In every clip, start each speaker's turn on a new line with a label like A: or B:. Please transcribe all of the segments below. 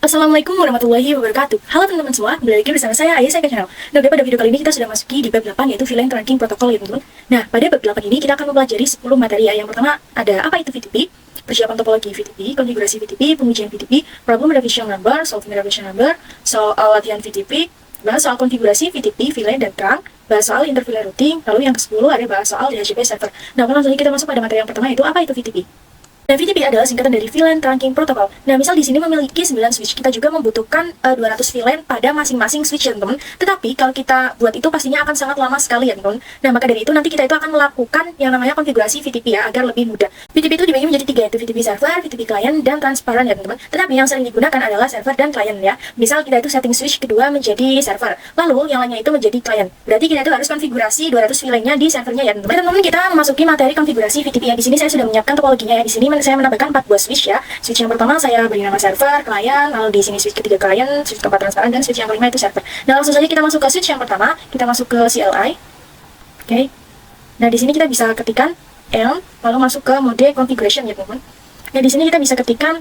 A: Assalamualaikum warahmatullahi wabarakatuh. Halo teman-teman semua, kembali lagi bersama saya Ayah Saya Channel. Nah, pada video kali ini kita sudah masuki di bab 8 yaitu VLAN Trunking Protocol ya teman-teman. Nah, pada bab 8 ini kita akan mempelajari 10 materi ya. Yang pertama ada apa itu VTP, persiapan topologi VTP, konfigurasi VTP, pengujian VTP, problem revision number, solving revision number, soal latihan VTP, bahas soal konfigurasi VTP, VLAN dan trunk, bahas soal interVLAN routing, lalu yang ke-10 ada bahas soal DHCP server. Nah, langsung saja kita masuk pada materi yang pertama yaitu apa itu VTP. Dan VTP adalah singkatan dari VLAN Trunking Protocol. Nah, misal di sini memiliki 9 switch, kita juga membutuhkan 200 VLAN pada masing-masing switch ya teman-teman. Tetapi kalau kita buat itu pastinya akan sangat lama sekali ya teman-teman. Nah, maka dari itu nanti kita itu akan melakukan yang namanya konfigurasi VTP ya, agar lebih mudah. VTP itu dibagi menjadi 3, yaitu VTP server, VTP client, dan transparan ya teman-teman. Tetapi yang sering digunakan adalah server dan client ya. Misal kita itu setting switch kedua menjadi server, lalu yang lainnya itu menjadi client. Berarti kita itu harus konfigurasi 200 VLAN-nya di servernya ya teman-teman. Teman-teman, kita memasuki materi konfigurasi VTP ya. Di sini saya sudah menyiapkan topologinya ya. Di sini saya menambahkan 4 buah switch ya. Switch yang pertama saya beri nama server, client, lalu di sini switch ketiga client, switch keempat transparan, dan switch yang kelima itu server. Nah, langsung saja kita masuk ke switch yang pertama, kita masuk ke CLI. Oke. Nah, di sini kita bisa ketikkan L, lalu masuk ke mode configuration ya teman-teman. Nah, di sini kita bisa ketikkan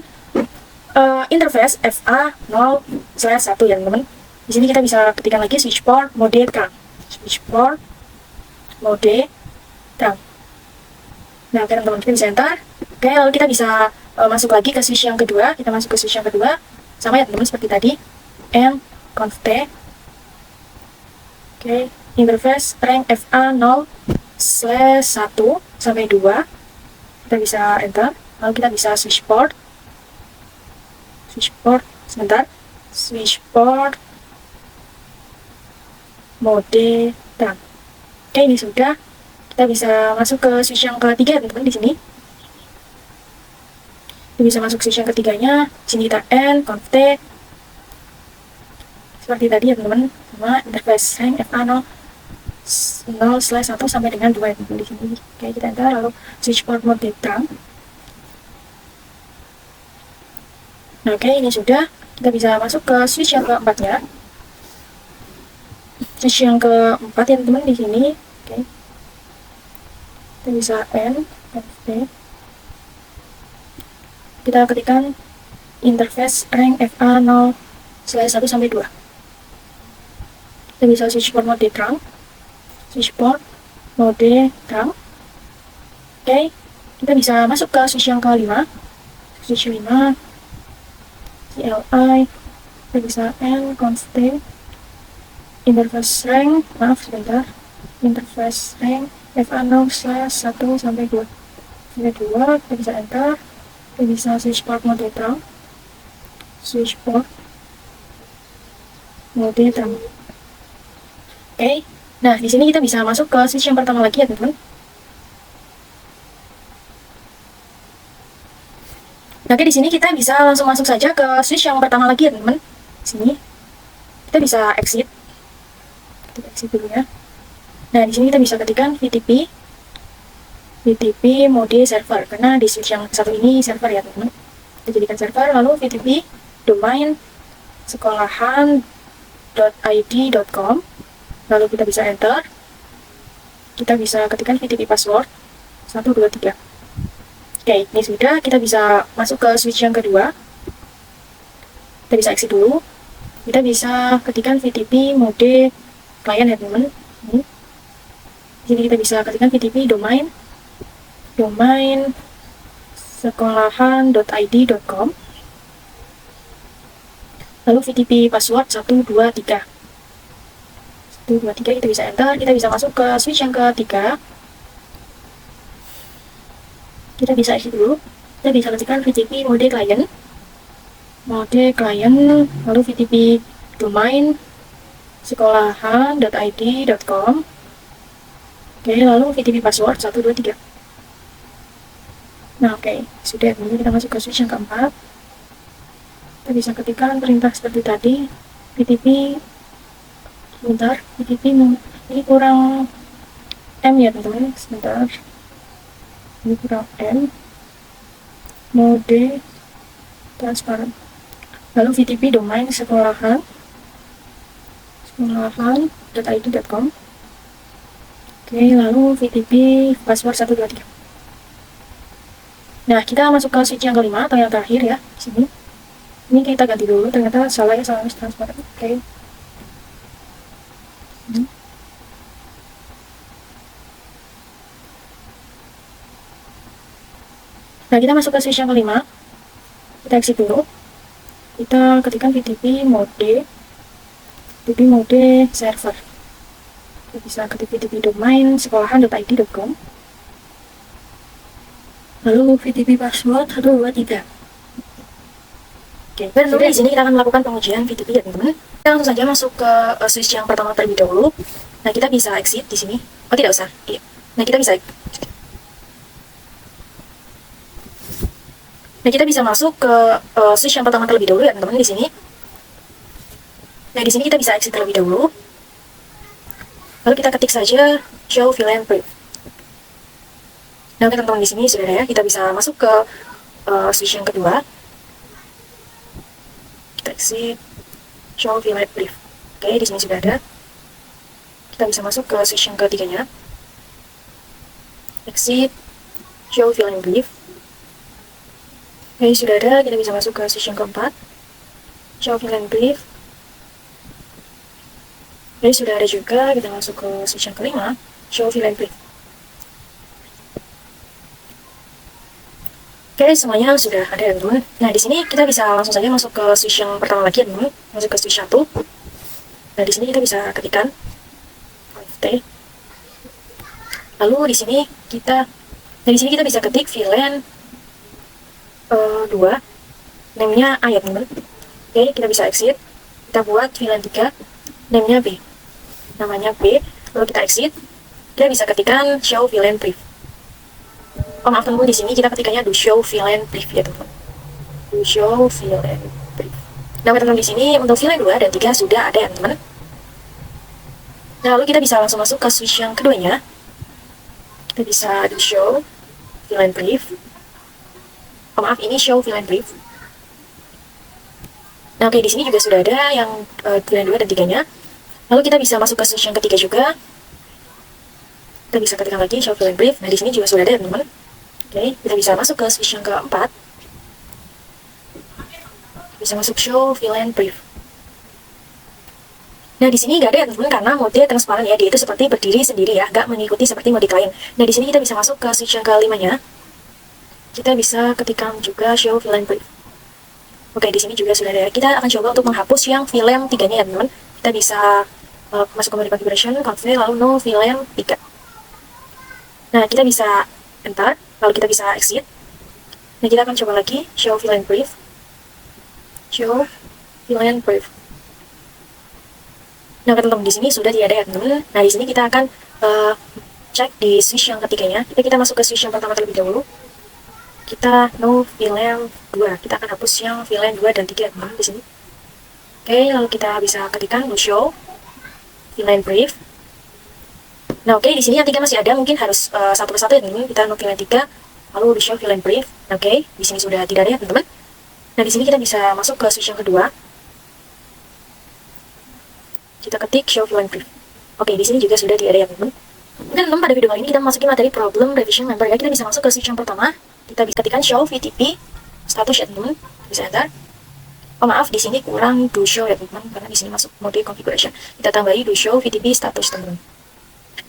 A: interface FA0/1 ya teman-teman. Di sini kita bisa ketikkan lagi switch port mode trunk. Switch port mode trunk. Nah, oke teman-teman, kita bisa enter. Oke, lalu kita bisa masuk lagi ke switch yang kedua. Kita masuk ke switch yang kedua. Sama ya teman-teman seperti tadi. And conf t. Oke, interface rank FA0/1 sampai 2. Kita bisa enter. Lalu kita bisa switch port. Switch port, sebentar. Switch port mode trunk. Oke, ini sudah. Kita bisa masuk ke switch yang ketiga teman-teman di sini. Kita bisa masuk switch yang ketiganya. Di sini kita N, conf t. Seperti tadi ya teman-teman. Sama interface rank FA0/1 sampai dengan 2 ya teman-teman di sini. Oke, kita enter lalu switch port mode trunk. Nah, oke, ini sudah. Kita bisa masuk ke switch yang keempatnya. Switch yang keempat ya teman-teman di sini. Oke. Kita bisa N, conf t. Kita ketikkan interface rank FA0/1 sampai 2. Kita bisa switch port mode trunk, switch port mode trunk. Oke, kita bisa masuk ke switch yang kelima, switch 5, CLI. Kita bisa N, conf t. Interface rank, maaf sebentar, interface rank FA0/1 sampai 2. Sampai 2, kita bisa enter. Kita bisa switch port mode trunk, switch port mode trunk. Oke, nah di sini kita bisa masuk ke switch yang pertama lagi ya teman-teman. Nah, oke, di sini kita bisa langsung masuk saja ke switch yang pertama lagi ya teman-teman. Di sini kita bisa exit. Kita exit dulu ya. Nah, di sini kita bisa ketikkan VTP mode server, karena di switch yang satu ini server ya teman-teman. Kita jadikan server, lalu VTP domain sekolahan.id.com, lalu kita bisa enter. Kita bisa ketikkan VTP password 123. Oke, ini sudah. Kita bisa masuk ke switch yang kedua. Kita bisa exit dulu. Kita bisa ketikkan VTP mode client ya teman-teman. Di sini kita bisa ketikkan VTP domain sekolahan.id.com, lalu VTP password 123. Kita bisa enter. Kita bisa masuk ke switch yang ketiga. Kita bisa isi dulu. Kita bisa ketikkan VTP mode client, lalu VTP domain sekolahan.id.com. Oke, lalu VTP password 123. Nah, oke, sudah. Kemudian kita masuk ke switch yang keempat. Kita bisa ketikkan perintah seperti tadi. VTP, sebentar, VTP ini kurang M ya teman-teman, sebentar. Ini kurang M. Mode transparan. Lalu VTP domain sekolahan.id.com. Oke, lalu VTP password 123. Nah, kita masuk ke switch yang kelima atau yang terakhir ya, di sini. Ini kita ganti dulu, ternyata salah ya, salah transparan. Oke. Nah, kita masuk ke switch yang kelima. Kita exit dulu. Kita ketikkan VTP mode server. Kita bisa ketik VTP domain sekolahan.id.com. Lalu VTP password 123. Oke, dan di sini kita akan melakukan pengujian VTP ya teman-teman. Kita langsung saja masuk ke switch yang pertama terlebih dahulu. Nah, kita bisa exit di sini. Oh, tidak usah. Iya. Nah, kita bisa masuk ke switch yang pertama terlebih dahulu ya teman-teman di sini. Nah, di sini kita bisa exit terlebih dahulu. Lalu kita ketik saja show VLAN brief. Nah, oke teman-teman, di sini sudah ada ya. Kita bisa masuk ke switch yang kedua. Kita exit show VLAN brief. Oke, di sini sudah ada. Kita bisa masuk ke switch yang ketiganya. Exit show VLAN brief. Oke, sudah ada. Kita bisa masuk ke switch yang keempat. Show VLAN brief. Oke, sudah ada juga. Kita masuk ke switch yang kelima. Show VLAN brief. Oke, semuanya sudah ada ya teman-teman. Nah, di sini kita bisa langsung saja masuk ke switch yang pertama lagi ya teman-teman. Masuk ke switch 1. Nah, di sini kita bisa ketikkan T. Lalu di sini kita bisa ketik VLAN 2. Name-nya A ya teman-teman. Oke, kita bisa exit. Kita buat VLAN 3. Name-nya B. Namanya B. Lalu kita exit. Kita bisa ketikkan show VLAN brief. Oh maaf teman-teman, di sini kita ketikanya do show VLAN brief ya teman-teman. Do show VLAN brief. Nah teman-teman, di sini untuk VLAN 2 dan 3 sudah ada ya teman-teman. Nah, lalu kita bisa langsung masuk ke switch yang keduanya. Kita bisa do show VLAN brief. Oh maaf, ini show VLAN brief. Nah oke, di sini juga sudah ada yang VLAN 2 dan 3-nya. Lalu kita bisa masuk ke switch yang ketiga juga. Kita bisa ketikkan lagi show VLAN brief. Nah, di sini juga sudah ada teman-teman. Oke, kita bisa masuk ke switch yang keempat. Bisa masuk show VLAN brief. Nah, di sini nggak ada ya teman-teman, karena mode transparan ya, dia itu seperti berdiri sendiri ya, nggak mengikuti seperti mode klien. Nah, di sini kita bisa masuk ke switch yang kelimanya. Kita bisa ketikkan juga show VLAN brief. Oke, di sini juga sudah ada. Kita akan coba untuk menghapus yang VLAN 3-nya ya teman-teman. Kita bisa masuk ke mode configuration, config, lalu no VLAN 3. Nah, kita bisa enter, lalu kita bisa exit. Nah, kita akan coba lagi show VLAN brief. Show VLAN brief. Nah, teman-teman, di sini sudah tidak ada ya teman-teman. Nah, di sini kita akan cek di switch yang ketiganya. Kita masuk ke switch yang pertama terlebih dahulu. Kita no VLAN 2. Kita akan hapus yang VLAN 2 dan 3 teman-teman di sini. Oke, lalu kita bisa ketikkan no show VLAN brief. Nah, oke, di sini yang 3 masih ada, mungkin harus satu persatu ya teman-teman. Kita no VLAN 3, lalu di show VLAN brief. Oke, di sini sudah tidak ada ya teman-teman. Nah, di sini kita bisa masuk ke switch yang kedua. Kita ketik show VLAN brief. Oke, di sini juga sudah tidak ada ya teman-teman. Dan teman, pada video kali ini kita memasuki materi problem revision member ya. Kita bisa masuk ke switch yang pertama. Kita bisa ketikkan show VTP status ya teman-teman. Bisa enter. Oh maaf, di sini kurang do show ya teman-teman, karena di sini masuk mode configuration. Kita tambahi do show VTP status teman-teman.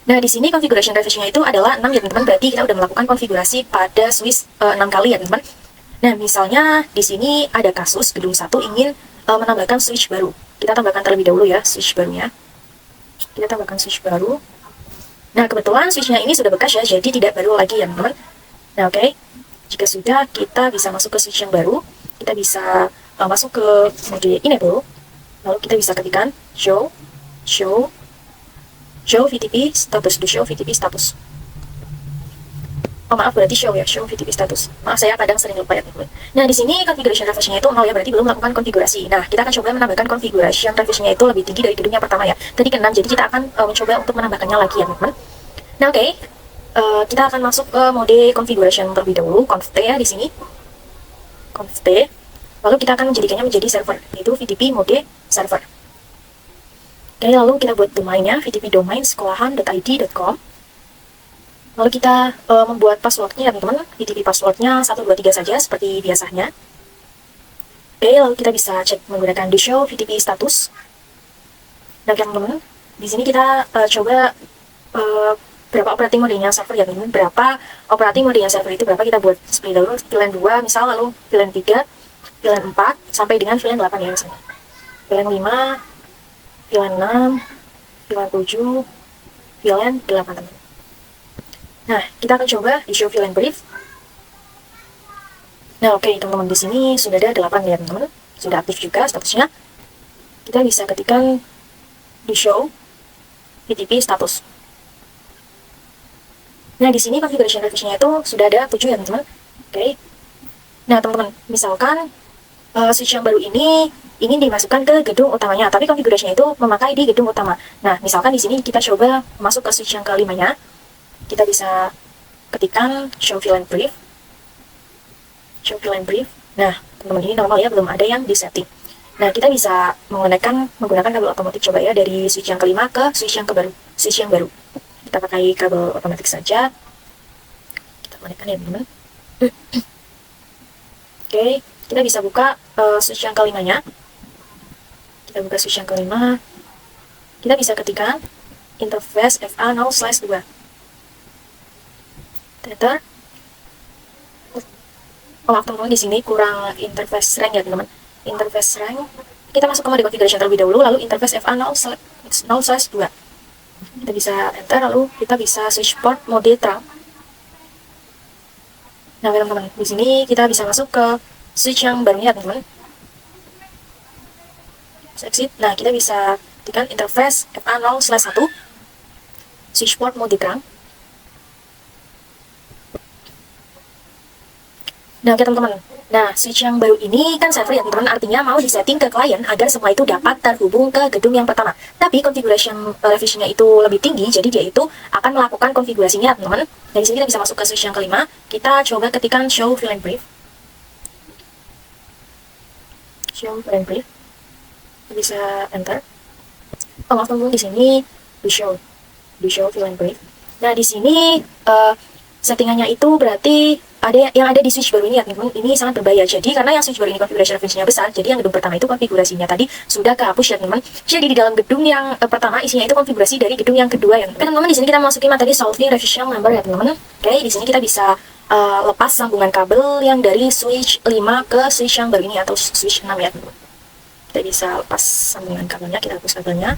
A: Nah, di sini configuration revisionnya itu adalah 6 ya teman-teman. Berarti kita udah melakukan konfigurasi pada switch 6 kali ya teman-teman. Nah, misalnya di sini ada kasus gedung 1 ingin menambahkan switch baru. Kita tambahkan terlebih dahulu ya switch barunya. Kita tambahkan switch baru. Nah, kebetulan switchnya ini sudah bekas ya, jadi tidak baru lagi ya teman-teman. Nah, oke. Jika sudah, kita bisa masuk ke switch yang baru. Kita bisa masuk ke mode enable. Lalu kita bisa ketikkan show VTP status, do show VTP status. Oh maaf, berarti show ya, show VTP status. Maaf, saya kadang sering lupa ya teman-teman. Nah, di sini configuration revisionnya itu 0 ya, berarti belum melakukan konfigurasi. Nah, kita akan coba menambahkan configuration revisionnya itu lebih tinggi dari gedung yang pertama ya. Tadi ke 6, jadi kita akan mencoba untuk menambahkannya lagi ya teman-teman. Nah, oke. Kita akan masuk ke mode configuration terlebih dahulu, conf T ya di sini. Conf T. Lalu kita akan menjadikannya menjadi server, yaitu VTP mode server. Oke, lalu kita buat domainnya VTP domain sekolahan.id.com. Lalu kita membuat passwordnya ya teman-teman. VTP passwordnya 123 saja seperti biasanya. Oke, lalu kita bisa cek menggunakan do show VTP status. Nah, teman-teman, di sini kita coba berapa operating modenya server ya, teman-teman. Berapa operating modenya server itu berapa, kita buat split dulu, VLAN 2 misal, lalu VLAN 3, VLAN 4, sampai dengan VLAN 8 ya misalnya. VLAN 5, VLAN 6, VLAN 7, VLAN 8, teman-teman. Nah, kita akan coba di show VLAN brief. Nah, oke, teman-teman, di sini sudah ada 8 ya, teman-teman. Sudah aktif juga statusnya. Kita bisa ketikkan di show VTP status. Nah, di sini configuration revisinya itu sudah ada 7 ya, teman-teman. Oke. Nah, teman-teman, misalkan switch yang baru ini ingin dimasukkan ke gedung utamanya, tapi konfigurasinya itu memakai di gedung utama. Nah, misalkan di sini kita coba masuk ke switch yang kelimanya, kita bisa ketikkan show VLAN brief. Show VLAN brief. Nah, teman-teman, ini normal ya, belum ada yang disetting. Nah, kita bisa menggunakan kabel otomatis coba ya, dari switch yang kelima ke switch yang baru. Kita pakai kabel otomatis saja. Kita konekkan ya, teman-teman. Oke, kita bisa buka switch yang kelimanya. Kita buka switch yang kelima. Kita bisa ketikkan interface FA0/2. Enter. Oh, teman-teman, di sini kurang interface rank ya, teman-teman. Interface rank. Kita masuk ke mode configuration terlebih dahulu, lalu interface FA0/2. Kita bisa enter, lalu kita bisa switch port mode trunk. Nah, teman-teman, di sini kita bisa masuk ke switch yang barunya, teman-teman. Exit. Nah, kita bisa ketikkan interface FA0/1 switch port mode trunk. Nah, oke, teman-teman. Nah, switch yang baru ini kan server ya, teman-teman, artinya mau disetting ke klien agar semua itu dapat terhubung ke gedung yang pertama. Tapi configuration revisinya itu lebih tinggi, jadi dia itu akan melakukan konfigurasinya, teman-teman. Nah, di sini kita bisa masuk ke switch yang kelima. Kita coba ketikkan show VLAN brief. Show VLAN brief. Kita bisa enter. Oh, maaf, teman-teman, di sini do show VLAN brief. Nah, di sini settingannya itu berarti yang ada di switch baru ini ya, teman-teman. Ini sangat berbahaya. Jadi karena yang switch baru ini configuration revisinya besar, jadi yang gedung pertama itu konfigurasinya tadi sudah kehapus ya, teman-teman. Jadi di dalam gedung yang pertama isinya itu konfigurasi dari gedung yang kedua ya, teman-teman. Di sini kita masukin materi solving revision number ya, teman-teman. Oke, di sini kita bisa lepas sambungan kabel yang dari switch 5 ke switch yang baru ini atau switch 6 ya, teman-teman. Kita bisa lepas sambungan kabelnya, kita hapus kabelnya.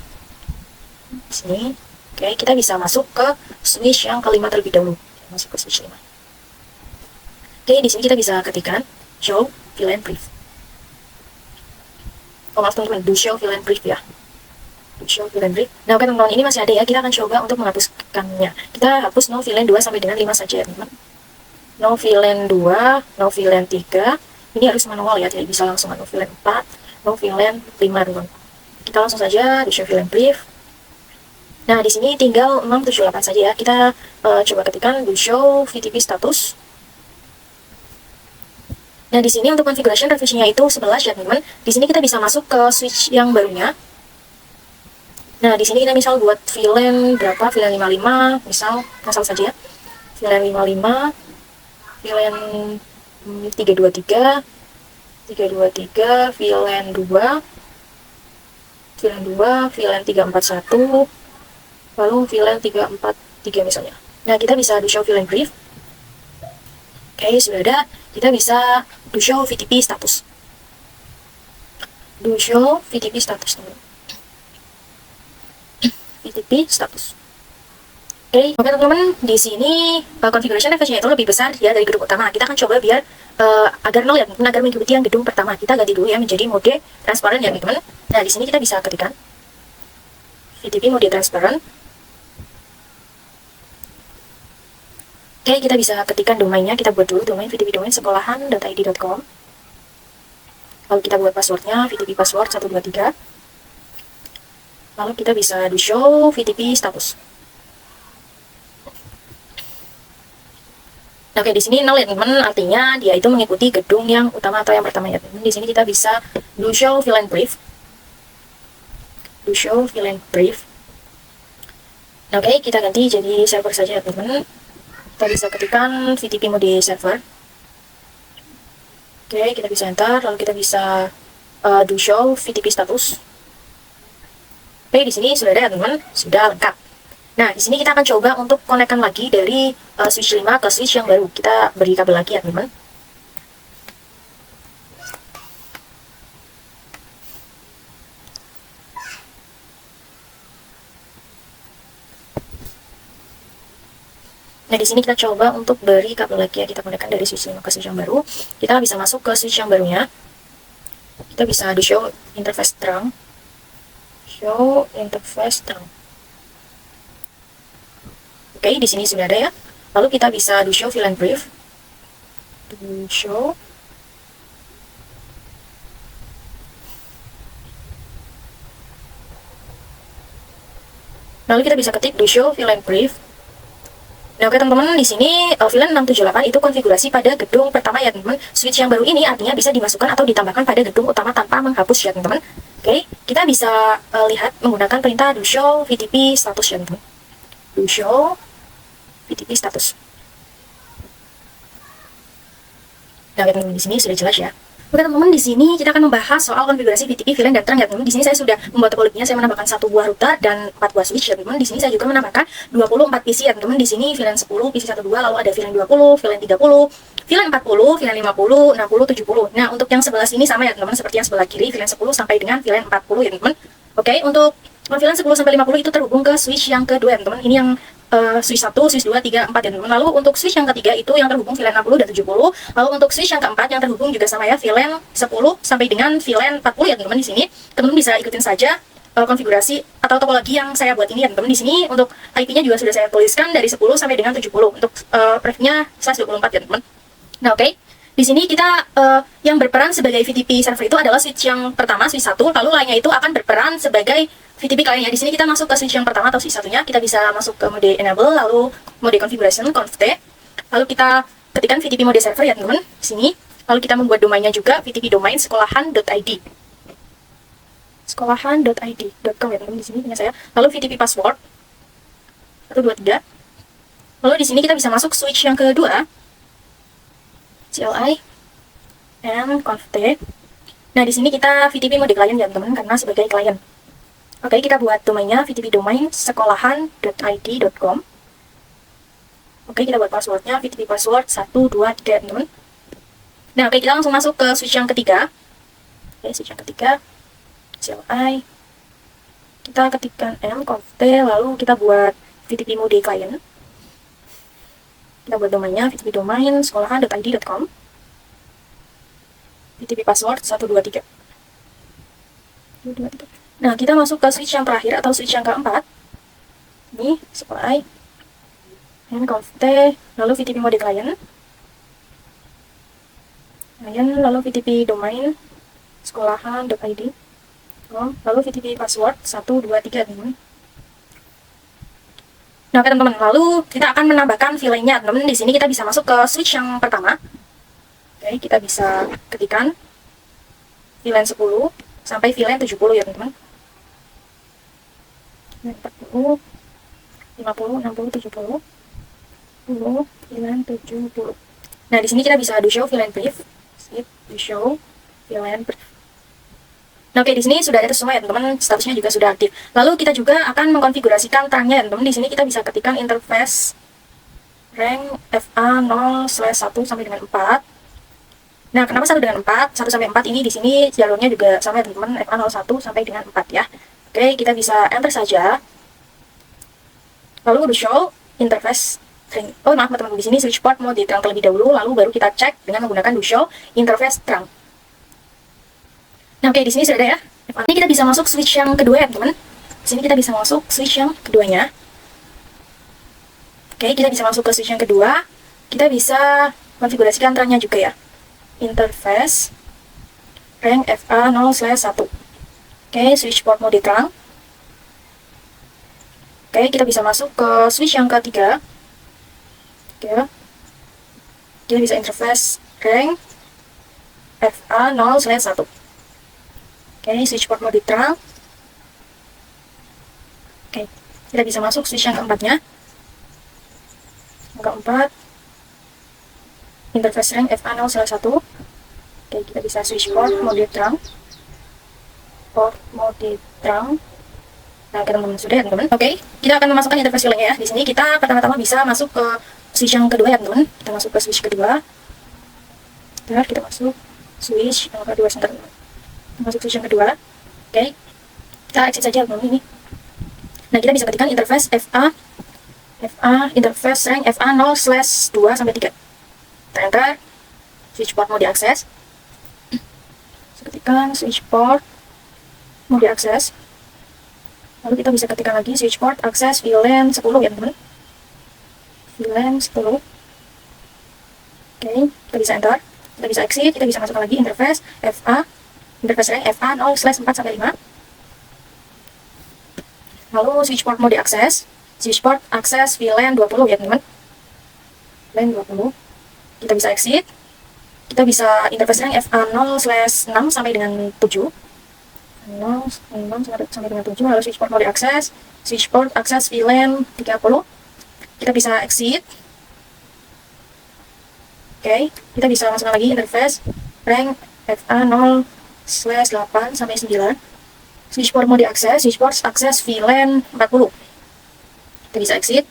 A: Di sini. Oke, kita bisa masuk ke switch yang kelima terlebih dahulu. Masuk ke switch 5. Oke, di sini kita bisa ketikkan show VLAN brief. Oh, maaf, teman-teman, do show VLAN brief ya. Do show VLAN brief. Nah, oke, teman-teman, ini masih ada ya. Kita akan coba untuk menghapuskannya. Kita hapus no VLAN 2 sampai dengan 5 saja ya, teman-teman. No VLAN 2, no VLAN 3. Ini harus manual ya, tidak bisa langsung. No VLAN 4, no VLAN 5, teman-teman. Kita langsung saja do show VLAN brief. Nah, di sini tinggal 678 saja ya. Kita coba ketikkan do show VTP status. Nah, di sini untuk configuration revisinya itu 11 ya, teman-teman. Di sini kita bisa masuk ke switch yang barunya. Nah, di sini kita misal buat VLAN berapa? VLAN 55, misal saja ya. VLAN 55, VLAN 323, VLAN 2, VLAN 341, lalu VLAN 343 misalnya. Nah, kita bisa do show VLAN brief. Oke, sudah ada. Kita bisa do show VTP status. Do show VTP status, teman-teman. VTP status. Oke, teman-teman, di sini configuration revisinya itu lebih besar ya dari gedung utama. Kita akan coba biar agar nol ya, agar mengikuti yang gedung pertama. Kita ganti dulu ya menjadi mode transparan ya, teman-teman. Nah, di sini kita bisa ketikkan VTP mode transparan. Oke, kita bisa ketikkan domainnya. Kita buat dulu domain VTP domain sekolahan.id.com. Lalu kita buat passwordnya VTP password 123. Lalu kita bisa do show VTP status. Oke, di sini nol ya, teman-teman, artinya dia itu mengikuti gedung yang utama atau yang pertama ya, teman-teman. Di sini kita bisa do show VLAN brief. Do show VLAN brief. Oke, kita ganti jadi server saja ya, teman-teman. Kita bisa ketikkan VTP mode server. Oke, kita bisa enter, lalu kita bisa do show VTP status. Oke, di sini sudah ada ya teman-teman, sudah lengkap. Nah, di sini kita akan coba untuk konekkan lagi dari switch 5 ke switch yang baru. Kita beri kabel lagi ya teman-teman. Nah, di sini kita coba untuk beri kabel lagi ya, kita konekkan dari switch 5 ke switch yang baru. Kita bisa masuk ke switch yang barunya. Kita bisa do show interface terang. Show interface terang. Oke, di sini sudah ada ya. Lalu kita bisa do show VLAN brief. Do show. Lalu kita bisa ketik do show VLAN brief. Nah, oke teman-teman, di sini VLAN 678 itu konfigurasi pada gedung pertama ya teman-teman. Switch yang baru ini artinya bisa dimasukkan atau ditambahkan pada gedung utama tanpa menghapus ya teman-teman. Oke, kita bisa lihat menggunakan perintah do show VTP status ya teman-teman. Do show VTP status. Nah, teman-teman, di sini sudah jelas ya. Oke teman-teman, di sini kita akan membahas soal konfigurasi VTP, VLAN, dan terang ya teman-teman. Di sini saya sudah membuat topologinya, saya menambahkan 1 buah router dan 4 buah switch ya teman-teman. Di sini saya juga menambahkan 24 PC ya teman-teman. Di sini VLAN 10, PC 12, lalu ada VLAN 20, VLAN 30, VLAN 40, VLAN 50, 60, 70. Nah, untuk yang sebelah sini sama ya teman-teman, seperti yang sebelah kiri, VLAN 10 sampai dengan VLAN 40 ya teman-teman. Oke, untuk VLAN 10 sampai 50 itu terhubung ke switch yang kedua ya teman-teman. Ini yang switch 1, switch 2, 3, 4 ya teman-teman. Lalu untuk switch yang ketiga itu yang terhubung VLAN 60 dan 70. Lalu untuk switch yang keempat yang terhubung juga sama ya, VLAN 10 sampai dengan VLAN 40 ya teman-teman. Di sini teman-teman bisa ikutin saja konfigurasi atau topologi yang saya buat ini ya teman-teman. Di sini untuk IP-nya juga sudah saya tuliskan dari 10 sampai dengan 70. Untuk prefnya /24 ya teman-teman. Nah, oke. Di sini kita yang berperan sebagai VTP server itu adalah switch yang pertama, switch 1, lalu lainnya itu akan berperan sebagai VTP kliennya. Di sini kita masuk ke switch yang pertama atau switch satunya, kita bisa masuk ke mode enable, lalu mode configuration, conf t, lalu kita ketikkan VTP mode server ya teman-teman, di sini. Lalu kita membuat domainnya juga, VTP domain sekolahan.id. sekolahan.id.com ya teman-teman, di sini punya saya. Lalu VTP password 123. Lalu di sini kita bisa masuk switch yang kedua, CLI and conf t. Nah, di sini kita VTP mode klien ya teman-teman, karena sebagai klien. Oke, kita buat domainnya VTP domain sekolahan.id.com. Oke, kita buat passwordnya VTP password 123 teman-teman. Nah, oke, kita langsung masuk ke switch yang ketiga. Oke, switch yang ketiga, CLI. Kita ketikkan conf t, lalu kita buat VTP mode klien. Kita buat domainnya VTP domain sekolahan.id.com. VTP password 123. Nah, kita masuk ke switch yang terakhir atau switch yang keempat. Ini supply conf t, lalu VTP mode client, lalu VTP domain sekolahan.id, lalu VTP password 123 teman. Nah, oke teman-teman, lalu kita akan menambahkan VLAN-nya teman-teman. Di sini kita bisa masuk ke switch yang pertama. Oke, kita bisa ketikkan VLAN 10 sampai VLAN 70 ya teman-teman. 40, 50, 60, 70, 10, 9, 70. Nah, di sini kita bisa do show VLAN brief. Do show VLAN brief. Nah, oke, di sini sudah ada semua ya teman-teman, statusnya juga sudah aktif. Lalu kita juga akan mengkonfigurasikan terangnya ya teman-teman. Di sini kita bisa ketikkan interface rank FA0/1 sampai dengan 4. Nah, kenapa 1 dengan 4? 1 sampai 4 ini di sini jalurnya juga sama ya teman-teman, FA01 sampai dengan 4 ya. Oke, kita bisa enter saja. Lalu do show interface string. Oh, maaf teman-teman, di sini switch port mau diterang terlebih dahulu, lalu baru kita cek dengan menggunakan do show interface terang. Nah, oke, di sini sudah ada ya. Ini kita bisa masuk switch yang kedua ya teman-teman. Di sini kita bisa masuk switch yang keduanya. Oke, kita bisa masuk ke switch yang kedua. Kita bisa konfigurasikan terangnya juga ya. Interface rank FA0/1. Oke, switch port mode terang. Oke, kita bisa masuk ke switch yang ketiga. Oke, kita bisa interface rank FA0/1. Oke, switch port mode terang. Oke, kita bisa masuk switch yang keempatnya. Yang keempat, interface rank FA0/1. Oke, kita bisa switch port mode trunk. Nah, teman-teman sudah ya teman-teman. Oke, kita akan memasukkan interface VLAN-nya ya. Di sini kita pertama-tama bisa masuk ke switch yang kedua ya teman-teman. Kita masuk ke switch kedua. Bentar, kita masuk switch yang kedua sebentar teman-teman. Masuk switch yang kedua. Oke, kita exit saja teman-teman ini. Nah, kita bisa ketikkan interface FA interface rank FA 0/2 sampai 3. Kita enter, switch port mau diakses. Ketikkan switch port mau diakses. Lalu kita bisa ketikkan lagi switch port akses VLAN 10 ya teman-teman. VLAN 10. Oke, kita bisa enter. Kita bisa exit, kita bisa masukkan lagi interface interface rank FA 0/4 sampai 5. Lalu switch port mau diakses. Switch port akses VLAN 20 ya teman-teman. VLAN 20. Kita bisa exit. Kita bisa interface rank FA 0/6 sampai dengan 7. 0/6 sampai dengan 7. Lalu switch port mau diakses. Switch port akses VLAN 30. Kita bisa exit. Oke, kita bisa masukkan lagi interface rank FA 0/8 sampai 9. Switch port mau diakses. Switch port akses VLAN 40. Kita bisa exit.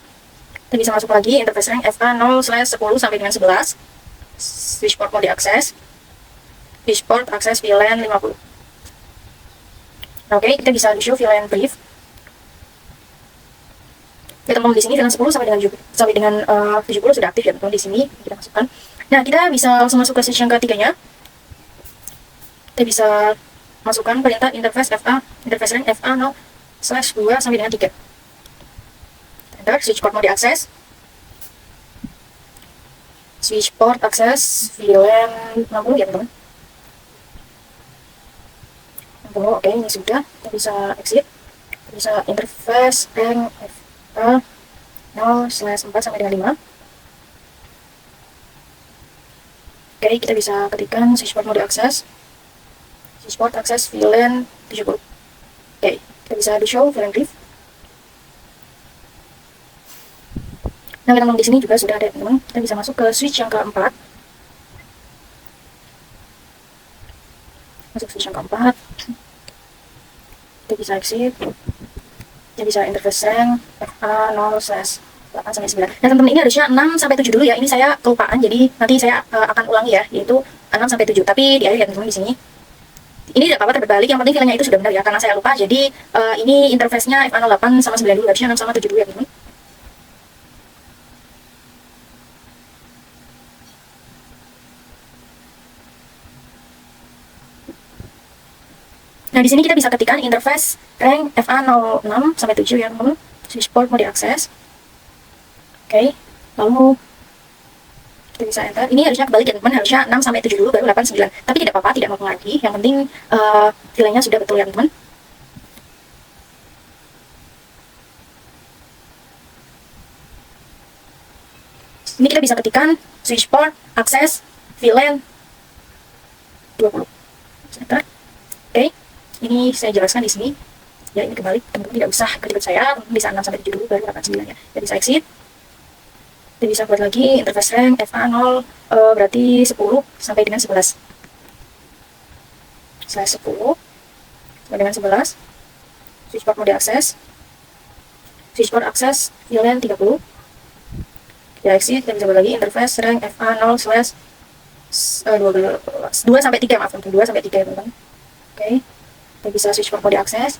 A: Kita bisa masuk lagi interface rank FA 0/10 sampai dengan 11. Switch port mau diakses. Switch port akses VLAN 50. Nah, oke, kita bisa di show VLAN brief. Ya teman-teman, di sini VLAN 10 sampai dengan 70 sudah aktif ya teman-teman. Di sini kita masukkan. Nah, kita bisa langsung masuk ke switch yang ketiganya. Kita bisa masukkan perintah interface interface rank FA 0/2 sampai dengan 3. Enter, switch port mau diakses. Switch port akses VLAN 60 ya teman-teman. Oke, ini sudah. Kita bisa exit. Kita bisa interface rank FA 0/4 sampai dengan 5. Oke, kita bisa ketikkan switch port mau diakses. Switch port akses VLAN 70. Oke, kita bisa di show VLAN brief. Nah, teman-teman, di sini juga sudah ada teman-teman. Kita bisa masuk ke switch yang keempat. Masuk switch yang keempat. Kita bisa exit. Kita bisa interface rank FA 0/8 sampai 9. Nah, teman-teman, ini harusnya 6 sampai 7 dulu ya. Ini saya kelupaan, jadi nanti saya akan ulangi ya, yaitu 6 sampai 7. Tapi di akhir ya teman-teman di sini. Ini tidak apa-apa terbalik, yang penting filenya itu sudah benar ya, karena saya lupa. Jadi ini interface-nya FA 08 sama 9 dulu, harusnya 6 sama 7 dulu ya teman-teman. Nah, di sini kita bisa ketikkan interface rank FA 06 sampai 7 ya teman-teman. Switch port mau diakses. Oke, lalu kita bisa enter. Ini harusnya kebalik ya teman-teman, harusnya 6 sampai 7 dulu baru 8 9. Tapi tidak apa-apa, tidak mempengaruhi. Yang penting filenya sudah betul ya teman-teman. Ini kita bisa ketikkan switch port akses VLAN 20. Enter. Oke. Ini saya jelaskan di sini. Ya, ini kebalik, teman-teman tidak usah ikut saya, teman-teman bisa 6 sampai 7 dulu baru 8 9 ya. Kita bisa exit. Kita bisa buat lagi interface rank FA 0 berarti 10 sampai dengan 11. Saya 10 sampai dengan 11. Switch port mau diakses. Switch port akses VLAN 30. Kita exit, kita bisa buat lagi interface rank FA 0/2 sampai 3, maaf, 2 sampai 3 ya teman-teman. Oke. Kita bisa switch port mau diakses.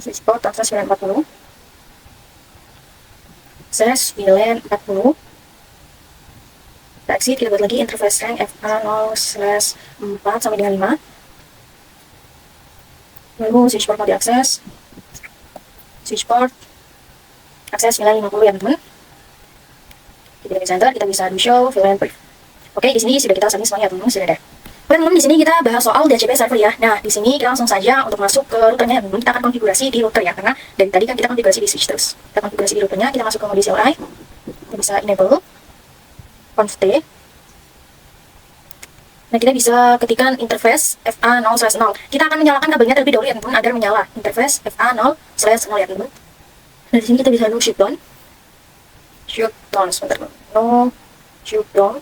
A: Switch port akses VLAN 40. Akses VLAN 40. Kita exit, kita buat lagi interface rank FA 0/4 sampai dengan 5. Lalu switch port mau diakses. Switch port akses VLAN 50 ya teman-teman. Kita bisa enter, kita bisa do show VLAN brief. Oke, di sini sudah kita setting semuanya teman-teman, sudah ada. Oke teman-teman, di sini kita bahas soal DHCP server ya. Nah, di sini kita langsung saja untuk masuk ke routernya teman-teman. Kita akan konfigurasi di router ya, karena dari tadi kan kita konfigurasi di switch terus. Kita konfigurasi di routernya, kita masuk ke mode CLI. Kita bisa enable conf t. Nah, kita bisa ketikkan interface FA 0/0. Kita akan menyalakan kabelnya terlebih dahulu ya teman-teman, agar menyala interface FA 0/0 ya teman-teman. Nah, di sini kita bisa no shutdown. Shutdown sebentar. No shutdown.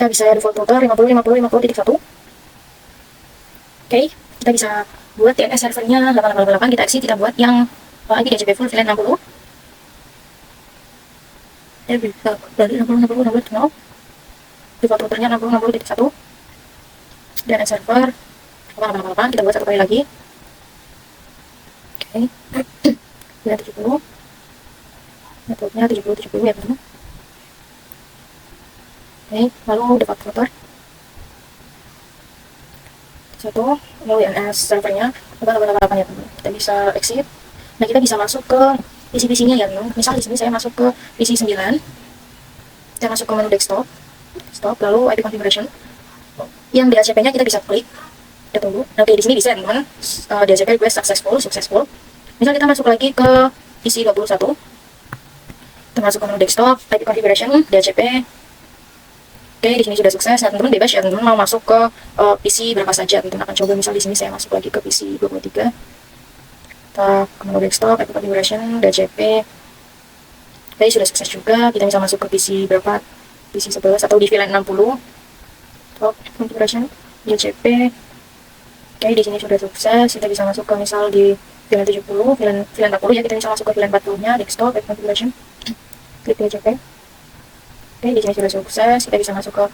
A: kita bisa default router 50.50.50.1. Oke, kita bisa buat DNS servernya 8888, kita exit, kita buat yang IP DHCP full VLAN 60. Ya bisa dari 60.60.60.0, default routernya 60.60.1, DNS server 8888, kita buat satu kali lagi. Oke, VLAN 70, networknya 70 ya teman-teman. Oke, lalu default router satu, lalu DNS servernya 8888 ya teman. Kita bisa exit. Nah, kita bisa masuk ke PC-PC-nya ya teman. Misal di sini saya masuk ke PC 9. Kita masuk ke menu desktop, lalu IP configuration. Yang DHCP-nya kita bisa klik. Kita tunggu. Nah, oke, di sini bisa teman. DHCP request successful. Misal kita masuk lagi ke PC 21. Kita masuk ke menu desktop, IP configuration, DHCP. Oke, di sini sudah sukses. Nah, teman-teman bebas ya, teman-teman mau masuk ke PC berapa saja. Teman-teman akan coba, misal di sini saya masuk lagi ke PC 23. Kita ke menu desktop, IP configuration, DHCP. Oke, sudah sukses juga. Kita bisa masuk ke PC berapa? PC 11 atau di VLAN 60. Top configuration, DHCP. Oke, di sini sudah sukses. Kita bisa masuk ke misal di VLAN 70, VLAN 40 ya. Kita bisa masuk ke VLAN 40-nya, desktop, IP configuration. Klik DHCP. Oke, di sini sudah sukses. Kita bisa masuk ke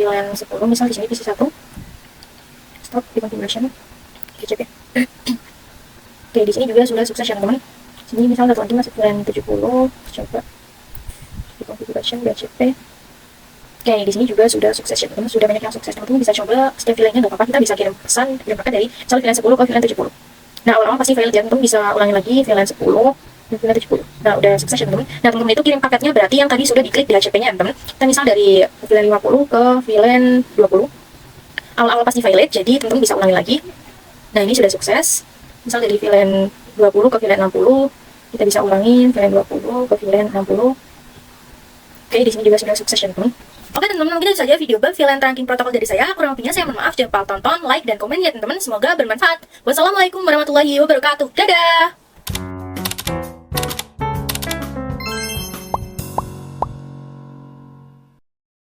A: VLAN 10, misal di sini PC 1. Stop di configuration, DHCP. Oke, di sini juga sudah sukses ya teman-teman. Sini misal satu lagi masuk VLAN 70, coba di configuration, DHCP. Oke, di sini juga sudah sukses ya teman-teman. Sudah banyak yang sukses. Teman-teman bisa coba setiap VLAN-nya nggak apa-apa. Kita bisa kirim pesan, kirim paket dari misal VLAN 10 ke VLAN 70. Nah, awal-awal pasti fail ya, teman-teman bisa ulangi lagi VLAN 10 dan VLAN 70. Nah, udah sukses ya teman-teman. Nah, teman-teman itu kirim paketnya berarti yang tadi sudah diklik DHCP-nya teman-teman. Kita misal dari VLAN 50 ke VLAN 20. Awal-awal pasti fail, jadi teman-teman bisa ulangi lagi. Nah, ini sudah sukses. Misal dari VLAN 20 ke VLAN 60, kita bisa ulangi VLAN 20 ke VLAN 60. Oke, di sini juga sudah sukses ya teman-teman. Oke teman-teman, mungkin itu saja video bug VLAN trunking protokol dari saya. Kurang lebihnya saya mohon maaf. Jangan lupa tonton, like, dan komen ya teman-teman. Semoga bermanfaat. Wassalamualaikum warahmatullahi wabarakatuh. Dadah!